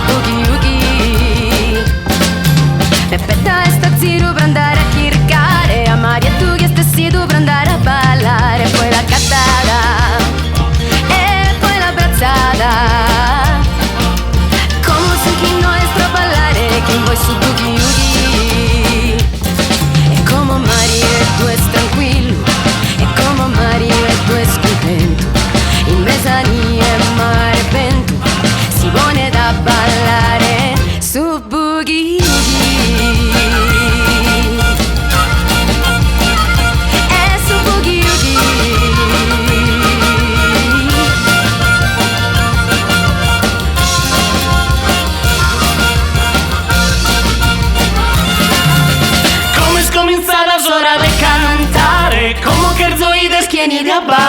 boogie woogie. Peppetta e sta zero per andare a chircare, a Maria tu che stessi tu per andare a ballare, poi la cattata e poi la brazzata, come se chi noi sta a ballare, chi vuoi su boogie woogie. E come Mario e tu es tranquillo, e come Mario e tu es contento, in Besania e mare vento, si pone da ballare su boogie woogie. E su boogie woogie. Come scominciare a suonare e cantare, come che zoide schieni di abba.